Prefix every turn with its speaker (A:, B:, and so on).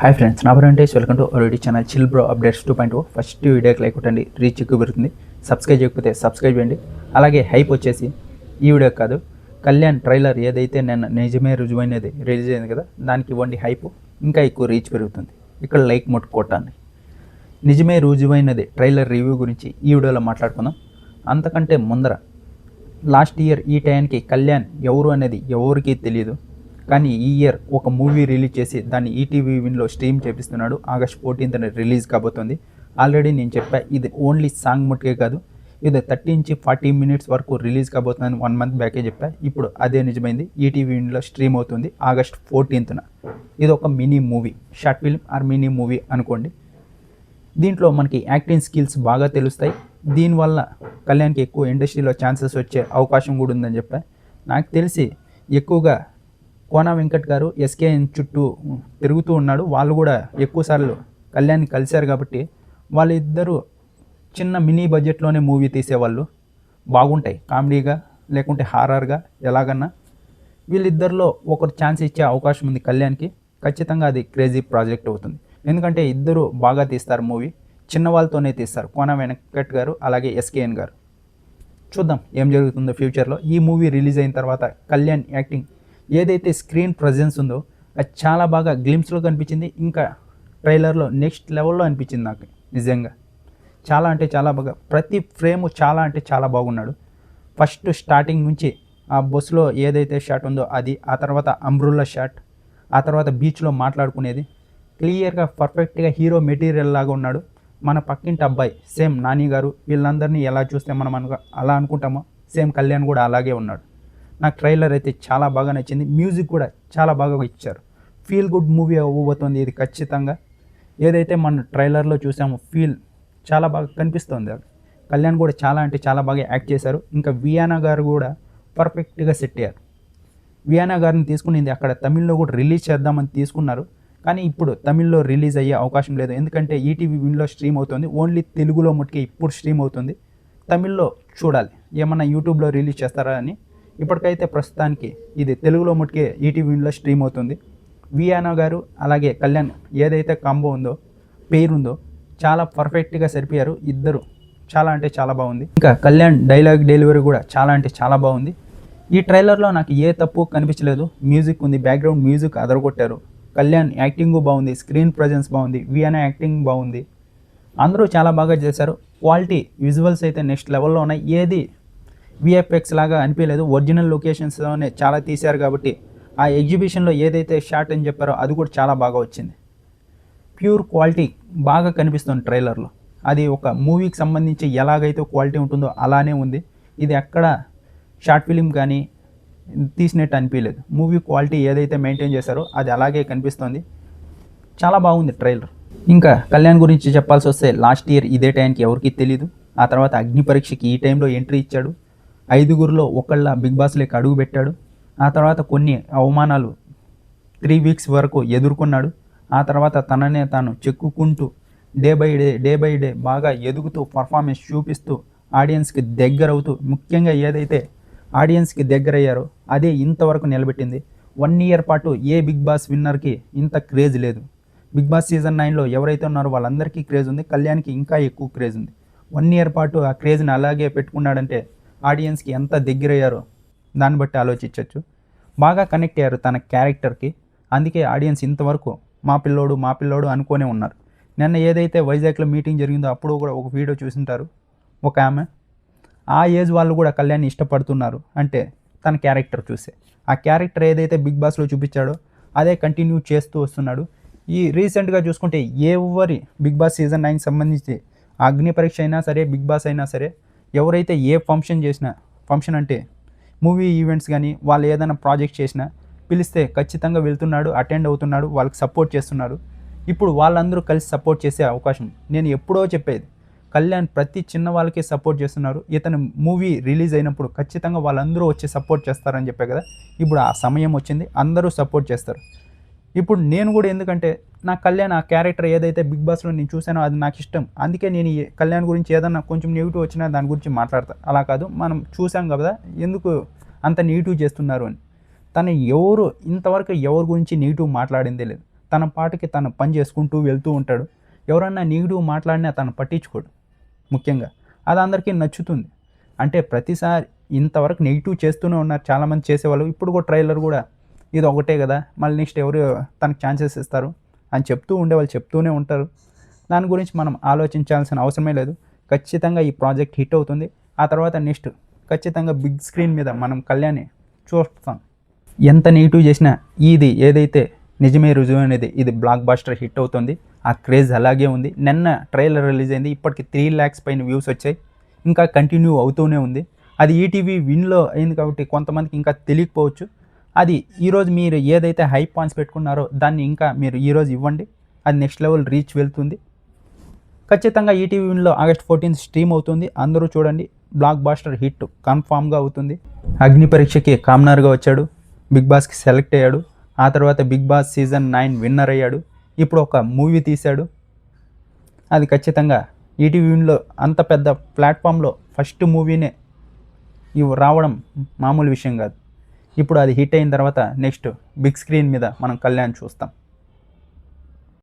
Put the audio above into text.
A: Hi friends, నా పేరు Venkatesh. Welcome to already channel chill bro updates 2.0. First వీడియోకి like కొట్టండి, రీచ్ ఎక్కువ పెరుగుతుంది. సబ్స్క్రైబ్ చేయకపోతే సబ్స్క్రైబ్ చేయండి. అలాగే హైప్ వచ్చేసి ఈ వీడియో కాదు, కళ్యాణ్ ట్రైలర్ ఏదైతే నేను నిజమే రుజువైనది రిలీజ్ అయింది కదా, దానికి ఇవ్వండి హైప్, ఇంకా ఎక్కువ రీచ్ పెరుగుతుంది. ఇక్కడ లైక్ మొట్టు కొట్టండి. నిజమే రుజువైనది ట్రైలర్ రివ్యూ గురించి ఈ వీడియోలో మాట్లాడుకుందాం. అంతకంటే ముందర లాస్ట్ ఇయర్ ఈ టైంకి కళ్యాణ్ ఎవరు అనేది ఎవరికీ తెలియదు. కానీ ఈ ఇయర్ ఒక మూవీ రిలీజ్ చేసి దాన్ని ఈటీవీ విన్లో స్ట్రీమ్ చేపిస్తున్నాడు. ఆగస్ట్ 14th రిలీజ్ కాబోతుంది. ఆల్రెడీ నేను చెప్పా, ఇది ఓన్లీ సాంగ్ ముట్టుకే కాదు, ఇది 30 నుంచి 40 minutes వరకు రిలీజ్ కాబోతుందని 1 month బ్యాకే చెప్పా. ఇప్పుడు అదే నిజమైంది. ఈటీవీ విన్లో స్ట్రీమ్ అవుతుంది ఆగస్ట్ 14th. ఇది ఒక mini movie, short film or mini movie అనుకోండి. దీంట్లో మనకి యాక్టింగ్ స్కిల్స్ బాగా తెలుస్తాయి. దీనివల్ల కళ్యాణ్కి ఎక్కువ ఇండస్ట్రీలో ఛాన్సెస్ వచ్చే అవకాశం కూడా ఉందని చెప్పా. నాకు తెలిసి ఎక్కువగా కోన వెంకట్ గారు ఎస్కేఎన్ చుట్టూ తిరుగుతూ ఉన్నాడు. వాళ్ళు కూడా ఎక్కువసార్లు కళ్యాణ్ని కలిశారు కాబట్టి వాళ్ళిద్దరూ చిన్న మినీ బడ్జెట్లోనే మూవీ తీసేవాళ్ళు. బాగుంటాయి, కామెడీగా లేకుంటే హారర్గా ఎలాగన్నా. వీళ్ళిద్దరిలో ఒకరు ఛాన్స్ ఇచ్చే అవకాశం ఉంది కళ్యాణ్కి. ఖచ్చితంగా అది క్రేజీ ప్రాజెక్ట్ అవుతుంది. ఎందుకంటే ఇద్దరు బాగా తీస్తారు మూవీ, చిన్న వాళ్ళతోనే తీస్తారు, కోన వెంకట్ గారు అలాగే ఎస్కేఎన్ గారు. చూద్దాం ఏం జరుగుతుందో ఫ్యూచర్లో. ఈ మూవీ రిలీజ్ అయిన తర్వాత కళ్యాణ్ యాక్టింగ్ ఏదైతే స్క్రీన్ ప్రజెన్స్ ఉందో అది చాలా బాగా గ్లిమ్స్లో కనిపించింది. ఇంకా ట్రైలర్లో నెక్స్ట్ లెవెల్లో అనిపించింది నాకు. నిజంగా చాలా అంటే చాలా బాగా, ప్రతి ఫ్రేమ్ చాలా అంటే చాలా బాగున్నాడు. ఫస్ట్ స్టార్టింగ్ నుంచి ఆ బస్సులో ఏదైతే షాట్ ఉందో అది, ఆ తర్వాత అంబ్రుల్లా షాట్, ఆ తర్వాత బీచ్లో మాట్లాడుకునేది, క్లియర్గా పర్ఫెక్ట్గా హీరో మెటీరియల్ లాగా ఉన్నాడు. మన పక్కింటి అబ్బాయి సేమ్ నాని గారు, వీళ్ళందరినీ ఎలా చూస్తే మనం అలా అనుకుంటామో సేమ్ కళ్యాణ్ కూడా అలాగే ఉన్నాడు. నాకు ట్రైలర్ అయితే చాలా బాగా నచ్చింది. మ్యూజిక్ కూడా చాలా బాగా ఇచ్చారు. ఫీల్ గుడ్ మూవీ అవ్వబోతుంది ఇది ఖచ్చితంగా. ఏదైతే మన ట్రైలర్లో చూసామో ఫీల్ చాలా బాగా కనిపిస్తుంది. కళ్యాణ్ కూడా చాలా అంటే చాలా బాగా యాక్ట్ చేశారు. ఇంకా వియానా గారు కూడా పర్ఫెక్ట్గా సెట్ అయ్యారు. వియానా గారిని తీసుకునింది అక్కడ తమిళ్లో కూడా రిలీజ్ చేద్దామని తీసుకున్నారు, కానీ ఇప్పుడు తమిళ్లో రిలీజ్ అయ్యే అవకాశం లేదు. ఎందుకంటే ఈటీవీ విన్లో స్ట్రీమ్ అవుతుంది, ఓన్లీ తెలుగులో మట్టుకే ఇప్పుడు స్ట్రీమ్ అవుతుంది. తమిళ్లో చూడాలి ఏమన్నా యూట్యూబ్లో రిలీజ్ చేస్తారా అని. ఇప్పటికైతే ప్రస్తుతానికి ఇది తెలుగులో మట్టుకే ఈటీవీ విన్లో స్ట్రీమ్ అవుతుంది. వియానా గారు అలాగే కళ్యాణ్ ఏదైతే కాంబో ఉందో, పేరు ఉందో, చాలా పర్ఫెక్ట్గా సరిపోయారు ఇద్దరు. చాలా అంటే చాలా బాగుంది. ఇంకా కళ్యాణ్ డైలాగ్ డెలివరీ కూడా చాలా అంటే చాలా బాగుంది. ఈ ట్రైలర్లో నాకు ఏ తప్పు కనిపించలేదు. మ్యూజిక్ ఉంది, బ్యాక్గ్రౌండ్ మ్యూజిక్ అదరగొట్టారు. కళ్యాణ్ యాక్టింగ్ బాగుంది, స్క్రీన్ ప్రజెన్స్ బాగుంది, వియానా యాక్టింగ్ బాగుంది. అందరూ చాలా బాగా చేశారు. క్వాలిటీ విజువల్స్ అయితే నెక్స్ట్ లెవెల్లో ఉన్నాయి. ఏది విఎఫ్ఎక్స్ లాగా అనిపించలేదు. ఒరిజినల్ లొకేషన్స్లోనే చాలా తీశారు కాబట్టి ఆ ఎగ్జిబిషన్లో ఏదైతే షాట్ అని చెప్పారో అది కూడా చాలా బాగా వచ్చింది. ప్యూర్ క్వాలిటీ బాగా కనిపిస్తుంది ట్రైలర్లో. అది ఒక మూవీకి సంబంధించి ఎలాగైతే క్వాలిటీ ఉంటుందో అలానే ఉంది. ఇది ఎక్కడ షార్ట్ ఫిలిం కానీ తీసినట్టు అనిపించలేదు. మూవీ క్వాలిటీ ఏదైతే మెయింటైన్ చేశారో అది అలాగే కనిపిస్తుంది. చాలా బాగుంది ట్రైలర్. ఇంకా కళ్యాణ్ గురించి చెప్పాల్సి వస్తే లాస్ట్ ఇయర్ ఇదే టైంకి ఎవరికీ తెలియదు. ఆ తర్వాత అగ్ని పరీక్షకి ఈ టైంలో ఎంట్రీ ఇచ్చాడు. 5గురిలో ఒకళ్ళ బిగ్ బాస్లోకి అడుగు పెట్టాడు. ఆ తర్వాత కొన్ని అవమానాలు 3 weeks వరకు ఎదుర్కొన్నాడు. ఆ తర్వాత తననే తాను చెక్కుకుంటూ డే బై డే బాగా ఎదుగుతూ పర్ఫార్మెన్స్ చూపిస్తూ ఆడియన్స్కి దగ్గర అవుతూ, ముఖ్యంగా ఏదైతే ఆడియన్స్కి దగ్గర అయ్యారో అదే ఇంతవరకు నిలబెట్టింది. 1 year పాటు ఏ బిగ్ బాస్ విన్నర్కి ఇంత క్రేజ్ లేదు. బిగ్ బాస్ సీజన్ 9లో ఎవరైతే ఉన్నారో వాళ్ళందరికీ క్రేజ్ ఉంది, కళ్యాణ్కి ఇంకా ఎక్కువ క్రేజ్ ఉంది. 1 year పాటు ఆ క్రేజ్ని అలాగే పెట్టుకున్నాడంటే ఆడియన్స్కి ఎంత దగ్గర అయ్యారో దాన్ని బట్టి ఆలోచించవచ్చు. బాగా కనెక్ట్ అయ్యారు తన క్యారెక్టర్కి. అందుకే ఆడియన్స్ ఇంతవరకు మా పిల్లోడు అనుకోనే ఉన్నారు. నిన్న ఏదైతే వైజాగ్లో మీటింగ్ జరిగిందో అప్పుడు కూడా ఒక వీడియో చూసింటారు. ఒక ఆమె ఆ ఏజ్ వాళ్ళు కూడా కళ్యాణ్ని ఇష్టపడుతున్నారు అంటే తన క్యారెక్టర్ చూసే. ఆ క్యారెక్టర్ ఏదైతే బిగ్ బాస్లో చూపించాడో అదే కంటిన్యూ చేస్తూ వస్తున్నాడు. ఈ రీసెంట్గా చూసుకుంటే ఎవరి బిగ్ బాస్ సీజన్ 9 సంబంధించి అగ్ని పరీక్ష అయినా సరే, బిగ్ బాస్ అయినా సరే, ఎవరైతే ఏ ఫంక్షన్ చేసినా, ఫంక్షన్ అంటే మూవీ ఈవెంట్స్ కానీ వాళ్ళు ఏదైనా ప్రాజెక్ట్ చేసినా పిలిస్తే ఖచ్చితంగా వెళ్తున్నాడు, అటెండ్ అవుతున్నాడు, వాళ్ళకి సపోర్ట్ చేస్తున్నాడు. ఇప్పుడు వాళ్ళందరూ కలిసి సపోర్ట్ చేసే అవకాశం నేను ఎప్పుడో చెప్పేది. కళ్యాణ్ ప్రతి చిన్న వాళ్ళకి సపోర్ట్ చేస్తున్నారు. ఇతను మూవీ రిలీజ్ అయినప్పుడు ఖచ్చితంగా వాళ్ళందరూ వచ్చి సపోర్ట్ చేస్తారని చెప్పే కదా. ఇప్పుడు ఆ సమయం వచ్చింది, అందరూ సపోర్ట్ చేస్తారు. ఇప్పుడు నేను కూడా, ఎందుకంటే నా కళ్యాణ్ ఆ క్యారెక్టర్ ఏదైతే బిగ్ బాస్లో నేను చూసానో అది నాకు ఇష్టం. అందుకే నేను కళ్యాణ్ గురించి ఏదన్నా కొంచెం నెగిటివ్ వచ్చినా దాని గురించి మాట్లాడతా. అలా కాదు, మనం చూసాం కదా ఎందుకు అంత నెగిటివ్ చేస్తున్నారు అని. తను ఇంతవరకు ఎవరి గురించి నెగిటివ్ మాట్లాడిందే లేదు. తన పాటికి తను పని చేసుకుంటూ వెళ్తూ ఉంటాడు. ఎవరన్నా నెగిటివ్ మాట్లాడినా తను పట్టించుకోడు. ముఖ్యంగా అది అందరికీ నచ్చుతుంది. అంటే ప్రతిసారి ఇంతవరకు నెగిటివ్ చేస్తూనే ఉన్నారు చాలామంది చేసేవాళ్ళు. ఇప్పుడు కూడా ట్రైలర్ కూడా ఇది ఒకటే కదా, మళ్ళీ నెక్స్ట్ ఎవరు తనకు ఛాన్సెస్ ఇస్తారు అని చెప్తూ ఉండేవాళ్ళు చెప్తూనే ఉంటారు. దాని గురించి మనం ఆలోచించాల్సిన అవసరమే లేదు. ఖచ్చితంగా ఈ ప్రాజెక్ట్ హిట్ అవుతుంది. ఆ తర్వాత నెక్స్ట్ ఖచ్చితంగా బిగ్ స్క్రీన్ మీద మనం కళ్యాణ్ని చూస్తాం. ఎంత నెగిటివ్ చేసినా ఇది ఏదైతే నిజమే రుజువు అనేది ఇది బ్లాక్ బాస్టర్ హిట్ అవుతుంది. ఆ క్రేజ్ అలాగే ఉంది. నిన్న ట్రైలర్ రిలీజ్ అయింది, ఇప్పటికి 3 lakhs పైన వ్యూస్ వచ్చాయి. ఇంకా కంటిన్యూ అవుతూనే ఉంది. అది ఈటీవీ విన్లో అయింది కాబట్టి కొంతమందికి ఇంకా తెలియకపోవచ్చు. అది ఈరోజు మీరు ఏదైతే హైప్ పాయింట్స్ పెట్టుకున్నారో దాన్ని ఇంకా మీరు ఈరోజు ఇవ్వండి, అది నెక్స్ట్ లెవెల్ రీచ్ వెళ్తుంది. ఖచ్చితంగా ఈటీవీ విన్లో August 14th స్ట్రీమ్ అవుతుంది. అందరూ చూడండి. బ్లాక్ బాస్టర్ హిట్ కన్ఫామ్గా అవుతుంది. అగ్ని పరీక్షకి కామనర్గా వచ్చాడు, బిగ్ బాస్కి సెలెక్ట్ అయ్యాడు. ఆ తర్వాత బిగ్ బాస్ సీజన్ 9 విన్నర్ అయ్యాడు. ఇప్పుడు ఒక మూవీ తీశాడు. అది ఖచ్చితంగా ఈటీవీ విన్లో అంత పెద్ద ప్లాట్ఫామ్లో ఫస్ట్ మూవీనే ఇవి రావడం మామూలు విషయం కాదు. ఇప్పుడు అది హిట్ అయిన తర్వాత నెక్స్ట్ బిగ్ స్క్రీన్ మీద మనం కళ్యాణ్ చూస్తాం.